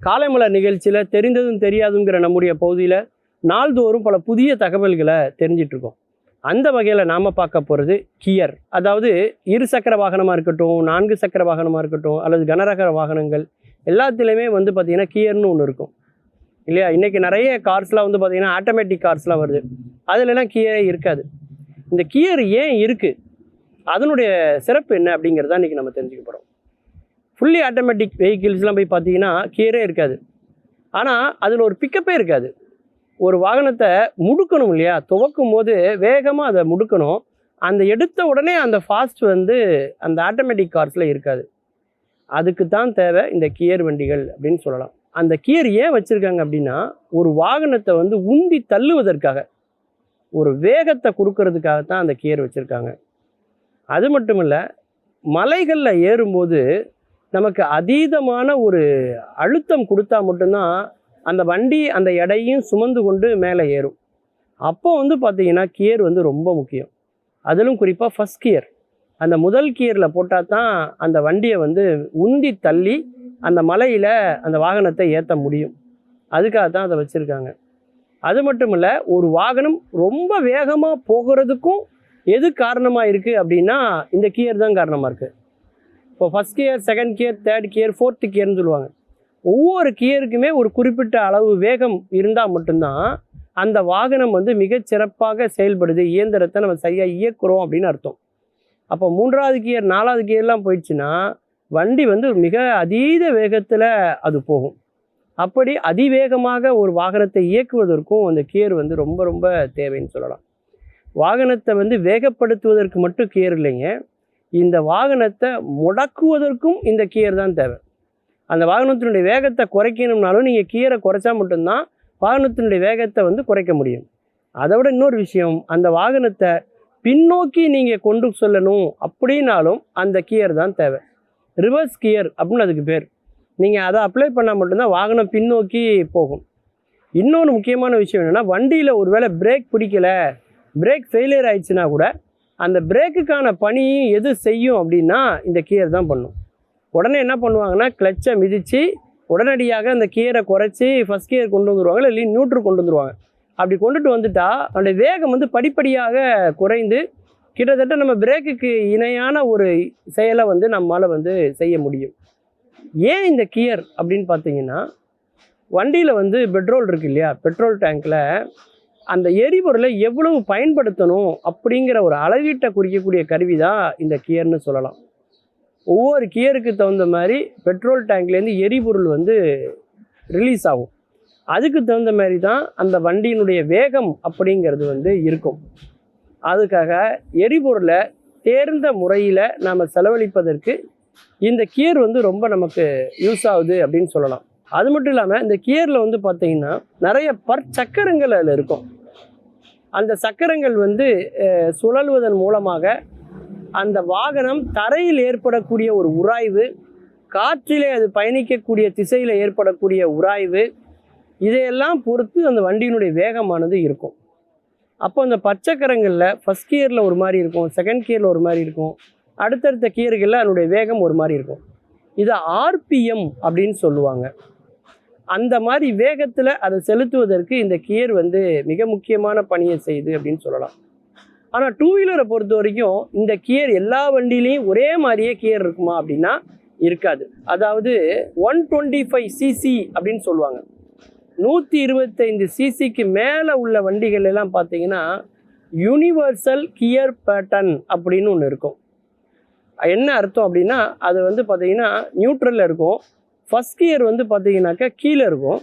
காலைமலர் நிகழ்ச்சியில் தெரிந்ததும் தெரியாதுங்கிற நம்முடைய பகுதியில் நாள்தோறும் பல புதிய தகவல்களை தெரிஞ்சிட்ருக்கோம். அந்த வகையில் நாம் பார்க்க போகிறது கியர். அதாவது 2 சக்கர வாகனமாக இருக்கட்டும், 4 சக்கர வாகனமாக இருக்கட்டும், அல்லது கனரக வாகனங்கள் எல்லாத்துலேயுமே வந்து பார்த்திங்கன்னா கியர்னு ஒன்று இருக்கும் இல்லையா? இன்றைக்கி நிறைய கார்ஸ்லாம் வந்து பார்த்திங்கன்னா ஆட்டோமேட்டிக் கார்ஸ்லாம் வருது, அதுலலாம் கியரே இருக்காது. இந்த கியர் ஏன் இருக்குது, அதனுடைய சிறப்பு என்ன அப்படிங்கிறத இன்றைக்கி நம்ம தெரிஞ்சுக்க போகிறோம். ஃபுல்லி ஆட்டோமேட்டிக் வெஹிக்கிள்ஸ்லாம் போய் பார்த்தீங்கன்னா கியரே இருக்காது. ஆனால் அதில் ஒரு பிக்கப்பே இருக்காது. ஒரு வாகனத்தை முடுக்கணும் இல்லையா, துவக்கும் போது வேகமாக அதை முடுக்கணும். அந்த எடுத்த உடனே அந்த ஃபாஸ்ட் வந்து அந்த ஆட்டோமேட்டிக் கார்ஸில் இருக்காது. அதுக்கு தான் தேவை இந்த கியர் வண்டிகள் அப்படின்னு சொல்லலாம். அந்த கியர் ஏன் வச்சுருக்காங்க அப்படின்னா, ஒரு வாகனத்தை வந்து உந்தி தள்ளுவதற்காக, ஒரு வேகத்தை கொடுக்கறதுக்காகத்தான் அந்த கியர் வச்சுருக்காங்க. அது மட்டும் இல்லை, மலைகளில் ஏறும்போது நமக்கு அதீதமான ஒரு அழுத்தம் கொடுத்தா மட்டும்தான் அந்த வண்டி அந்த எடையும் சுமந்து கொண்டு மேலே ஏறும். அப்போ வந்து பார்த்திங்கன்னா கியர் வந்து ரொம்ப முக்கியம். அதிலும் குறிப்பாக ஃபஸ்ட் கியர், அந்த முதல் கியரில் போட்டால் தான் அந்த வண்டியை வந்து உந்தி தள்ளி அந்த மலையில் அந்த வாகனத்தை ஏற்ற முடியும். அதுக்காக தான் அதை வச்சுருக்காங்க. அது மட்டும் இல்லை, ஒரு வாகனம் ரொம்ப வேகமாக போகிறதுக்கும் எது காரணமாக இருக்குது அப்படின்னா இந்த கியர் தான் காரணமாக இருக்குது. இப்போ first gear, second gear, third gear, fourth கியர்னு சொல்லுவாங்க. ஒவ்வொரு கியருக்குமே ஒரு குறிப்பிட்ட அளவு வேகம் இருந்தால் மட்டும்தான் அந்த வாகனம் வந்து மிகச்சிறப்பாக செயல்படுது, இயந்திரத்தை நம்ம சரியாக இயக்குறோம் அப்படின்னு அர்த்தம். அப்போ 3வது கியர், 4வது கியர்லாம் போயிடுச்சுன்னா வண்டி வந்து மிக அதீத வேகத்தில் அது போகும். அப்படி அதிவேகமாக ஒரு வாகனத்தை இயக்குவதற்கும் அந்த கியர் வந்து ரொம்ப ரொம்ப தேவைன்னு சொல்லலாம். வாகனத்தை வந்து வேகப்படுத்துவதற்கு மட்டும் கியர் இல்லைங்க, இந்த வாகனத்தை முடக்குவதற்கும் இந்த கியர் தான் தேவை. அந்த வாகனத்தினுடைய வேகத்தை குறைக்கணும்னாலும் நீங்கள் கியரை குறைச்சா மட்டும்தான் வாகனத்தினுடைய வேகத்தை வந்து குறைக்க முடியும். அதை விட இன்னொரு விஷயம், அந்த வாகனத்தை பின்னோக்கி நீங்கள் கொண்டு செல்லணும் அப்படின்னாலும் அந்த கியர் தான் தேவை. ரிவர்ஸ் கியர் அப்படின்னு அதுக்கு பேர். நீங்கள் அதை அப்ளை பண்ணால் மட்டும்தான் வாகனம் பின்னோக்கி போகும். இன்னொன்று முக்கியமான விஷயம் என்னென்னா, வண்டியில் ஒரு வேளை பிரேக் பிடிக்கலை, பிரேக் ஃபெயிலியர் ஆயிடுச்சுன்னா கூட அந்த பிரேக்குக்கான பணியும் எது செய்யும் அப்படின்னா இந்த கியர் தான் பண்ணும். உடனே என்ன பண்ணுவாங்கன்னா, கிளச்சை மிதித்து உடனடியாக அந்த கியரை குறைச்சி ஃபஸ்ட் கியர் கொண்டு வந்துடுவாங்க, இல்லை நியூட்ரு கொண்டு வந்துடுவாங்க. அப்படி கொண்டுட்டு வந்துட்டால் அதோடைய வேகம் வந்து படிப்படியாக குறைந்து கிட்டத்தட்ட நம்ம பிரேக்குக்கு இணையான ஒரு செயலை வந்து நம்மளால் வந்து செய்ய முடியும். ஏன் இந்த கியர் அப்படின்னு பார்த்தீங்கன்னா, வண்டியில் வந்து பெட்ரோல் இருக்குது இல்லையா, பெட்ரோல் டேங்க்கில் அந்த எரிபொருளை எவ்வளவு பயன்படுத்தணும் அப்படிங்கிற ஒரு அளவீட்டை குறிக்கக்கூடிய கருவி தான் இந்த கியர்னு சொல்லலாம். ஒவ்வொரு கியருக்கு தகுந்த மாதிரி பெட்ரோல் டேங்க்லேருந்து எரிபொருள் வந்து ரிலீஸ் ஆகும். அதுக்கு தகுந்த மாதிரி தான் அந்த வண்டியினுடைய வேகம் அப்படிங்கிறது வந்து இருக்கும். அதுக்காக எரிபொருளை தேர்ந்த முறையில் நாம் செலவழிப்பதற்கு இந்த கியர் வந்து ரொம்ப நமக்கு யூஸ் ஆகுது அப்படின்னு சொல்லலாம். அது மட்டும் இல்லாமல் இந்த கியரில் வந்து பார்த்திங்கன்னா நிறைய சக்கரங்கள் அதில் இருக்கும். அந்த சக்கரங்கள் வந்து சுழல்வதன் மூலமாக அந்த வாகனம் தரையில் ஏற்படக்கூடிய ஒரு உராய்வு, காற்றிலே அது பயணிக்கக்கூடிய திசையில் ஏற்படக்கூடிய உராய்வு, இதையெல்லாம் பொறுத்து அந்த வண்டியினுடைய வேகமானது இருக்கும். அப்போ அந்த பச்சக்கரங்களில் ஃபஸ்ட் கியரில் ஒரு மாதிரி இருக்கும், செகண்ட் கியரில் ஒரு மாதிரி இருக்கும், அடுத்தடுத்த கியர்களில் அதனுடைய வேகம் ஒரு மாதிரி இருக்கும். இதை ஆர்பிஎம் அப்படின்னு சொல்லுவாங்க. அந்த மாதிரி வேகத்தில் அதை செலுத்துவதற்கு இந்த கியர் வந்து மிக முக்கியமான பணியை செய்யுது அப்படின்னு சொல்லலாம். ஆனால் 2 வீலரை பொறுத்த வரைக்கும் இந்த கியர் எல்லா வண்டியிலையும் ஒரே மாதிரியே கியர் இருக்குமா அப்படின்னா இருக்காது. அதாவது 125 சிசி அப்படின்னு சொல்லுவாங்க. 125 சிசிக்கு மேலே உள்ள வண்டிகள் எல்லாம் பார்த்தீங்கன்னா யூனிவர்சல் கியர் பேட்டர்ன் அப்படின்னு ஒன்று இருக்கும். என்ன அர்த்தம் அப்படின்னா, அது வந்து பார்த்திங்கன்னா நியூட்ரலில் இருக்கும். ஃபஸ்ட் கியர் வந்து பார்த்திங்கனாக்கா கீழே இருக்கும்,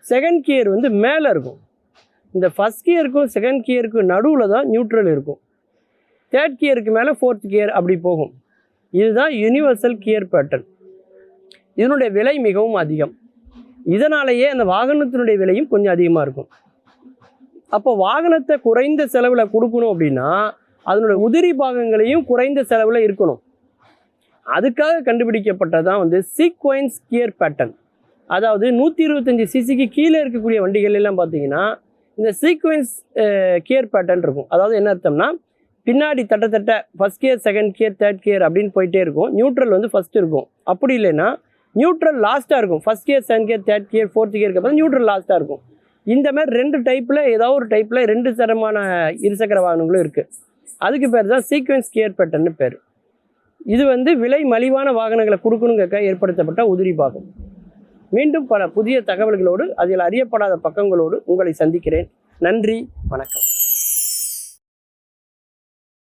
செகண்ட் கியர் வந்து மேலே இருக்கும். இந்த ஃபஸ்ட் கியருக்கும் செகண்ட் கியருக்கும் நடுவில் தான் நியூட்ரல் இருக்கும். தேர்ட் கியருக்கு மேலே ஃபோர்த் கியர் அப்படி போகும். இதுதான் யூனிவர்சல் கியர் பேட்டர்ன். இதனுடைய விலை மிகவும் அதிகம். இதனாலேயே அந்த வாகனத்தினுடைய விலையும் கொஞ்சம் அதிகமாக இருக்கும். அப்போ வாகனத்தை குறைந்த செலவில் கொடுக்கணும் அப்படின்னா அதனுடைய உதிரி பாகங்களையும் குறைந்த செலவில் இருக்கணும். அதுக்காக கண்டுபிடிக்கப்பட்டதான் வந்து சீக்வென்ஸ் கியர் பேட்டர்ன். அதாவது 125 சிசிக்கு கீழே இருக்கக்கூடிய வண்டிகள் எல்லாம் பார்த்தீங்கன்னா இந்த சீக்வென்ஸ் கியர் பேட்டர்ன் இருக்கும். அதாவது என்ன அர்த்தம்னா, பின்னாடி தட்ட first gear, second gear, third gear அப்படின்னு போயிட்டே இருக்கும். நியூட்ரல் வந்து ஃபஸ்ட்டு இருக்கும். அப்படி இல்லைன்னா நியூட்ரல் லாஸ்ட்டாக இருக்கும். First gear, second gear, third gear, fourth கியருக்கு அப்புறம் நியூட்ரல் லாஸ்ட்டாக இருக்கும். இந்த மாதிரி 2 டைப்பில் ஏதாவது ஒரு டைப்பில் 2 தரமான இருசக்கர வாகனங்களும் இருக்குது. அதுக்கு பேர் தான் சீக்வென்ஸ் கியர் பேட்டர்ன்னு பேர். இது வந்து விலை மலிவான வாகனங்களை கொடுக்கணுங்க ஏற்படுத்தப்பட்ட உதிரி பாகம். மீண்டும் பல புதிய தகவல்களோடு அதில் அறியப்படாத பக்கங்களோடு உங்களை சந்திக்கிறேன். நன்றி, வணக்கம்.